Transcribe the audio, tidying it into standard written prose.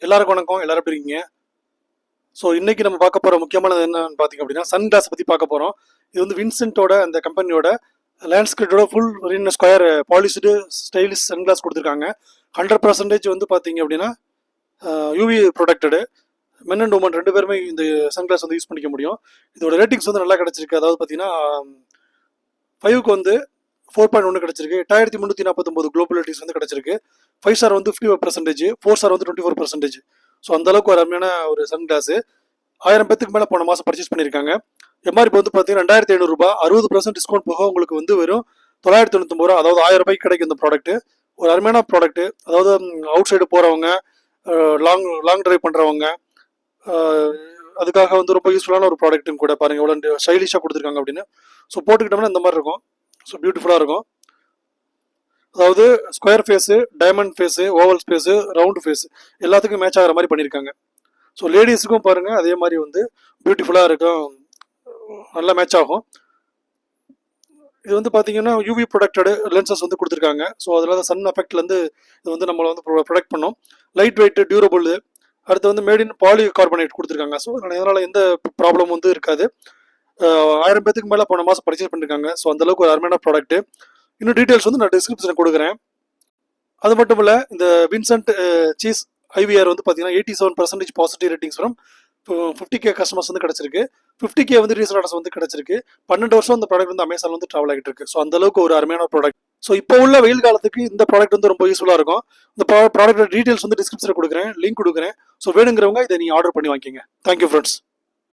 எல்லாருக்கும் வணக்கம். எல்லாரும் எப்படி இருக்கீங்க? ஸோ இன்னைக்கு நம்ம பார்க்க போகிற முக்கியமானது என்னன்னு பார்த்தீங்க அப்படின்னா சன் கிளாஸ் பற்றி பார்க்க போகிறோம். இது வந்து வின்சென்ட்டோட அந்த கம்பெனியோட லேண்ட்ஸ்கேட்டோட full square polished stylish sun glass கொடுத்துருக்காங்க. 100% வந்து பார்த்தீங்க அப்படின்னா UV protected. Men and women ரெண்டு பேருமே இந்த சன் கிளாஸ் வந்து யூஸ் பண்ணிக்க முடியும். இதோட ரேட்டிங்ஸ் வந்து நல்லா கிடச்சிருக்கு. அதாவது பார்த்தீங்கன்னா 5க்கு வந்து 4.1 கிடச்சிருக்கு. 8349 குளோபல் ரேட்டிங்ஸ் வந்து கிடச்சிருக்கு. 5 ஸ்டார் வந்து 55%, 4 ஸ்டார் வந்து 24%. ஸோ அந்த அளவுக்கு ஒரு அருமையான ஒரு சன் கிளாஸ். 1000 பேத்துக்கு மேலே போன மாதம் பர்ச்சேஸ் பண்ணியிருக்காங்க. எம்ஆர்பி வந்து பார்த்தீங்கன்னா 2500 ரூபாய். 60% டிஸ்கவுண்ட் போக உங்களுக்கு வந்து வெறும் 999 ரூபா, அதாவது 1000 ரூபாய்க்கு கிடைக்கும் இந்த ப்ராடக்ட். ஒரு அருமையான ப்ராடக்ட். அதாவது அவுட் சைடு போகிறவங்க, லாங் டிரைவ் பண்ணுறவங்க, அதுக்காக வந்து ரொம்ப யூஸ்ஃபுல்லான ஒரு ப்ராடக்ட்டும் கூட. பாருங்கள் எவ்வளோ ஸ்டைலிஷாக கொடுத்துருக்காங்க அப்படின்னு. ஸோ போட்டுக்கிட்டோம்னா இந்த மாதிரி இருக்கும். ஸோ பியூட்டிஃபுல்லாக இருக்கும். அதாவது square face, diamond face, oval face, round face எல்லாத்துக்கும் மேட்ச் ஆகிற மாதிரி பண்ணியிருக்காங்க. ஸோ லேடிஸுக்கும் பாருங்கள் அதே மாதிரி வந்து பியூட்டிஃபுல்லாக இருக்கும், நல்லா மேட்ச் ஆகும். இது வந்து பார்த்தீங்கன்னா யூவி ப்ரொடக்டடு லென்சஸ் வந்து கொடுத்துருக்காங்க. ஸோ அதில் தான் சன் எஃபெக்ட்லேருந்து இது வந்து நம்மளை வந்து ப்ரொடக்ட் பண்ணும். Light weight, durable. அடுத்து வந்து மேட் இன் பாலி கார்பனேட் கொடுத்துருக்காங்க. ஸோ அதனால் எந்த ப்ராப்ளம் வந்து இருக்காது. 1000 பேத்துக்கு மேலே போன மாதம் பர்ச்சேஸ் பண்ணியிருக்காங்க. ஸோ அந்தளவுக்கு ஒரு அருமையான ப்ராடக்ட்டு. இன்னும் டீட்டெயில்ஸ் வந்து நான் டிஸ்கிரிப்ஷனில் கொடுக்குறேன். அது மட்டும் இல்லை, இந்த வின்சென்ட் சீஸ் ஐவிஆர் வந்து பார்த்தீங்கன்னா 87% positive ratings from 50K customers வந்து கிடச்சிருக்கு. 50K வந்து ரீசெல் ஆர்டர்ஸ் வந்து கிடச்சிருக்கு. 12 வருஷம் இந்த ப்ராடக்ட் வந்து அமேசான் வந்து ட்ராவல் ஆகிட்டு இருக்கு. ஸோ அந்தளவுக்கு ஒரு அருமையான ப்ராடக்ட். ஸோ இப்போ உள்ள வெயில் காலத்துக்கு இந்த ப்ராடக்ட் வந்து ரொம்ப யூஸ்ஃபுல்லாக இருக்கும். இந்த ப்ராடக்ட் டீட்டெயில்ஸ் வந்து டிஸ்கிரிப்ஷனில் கொடுக்குறேன், லிங்க் கொடுக்குறேன். ஸோ வேணுங்கிறவங்க இதை நீங்கள் ஆர்டர் பண்ணி வாங்கிக்கோங்க. Thank you friends.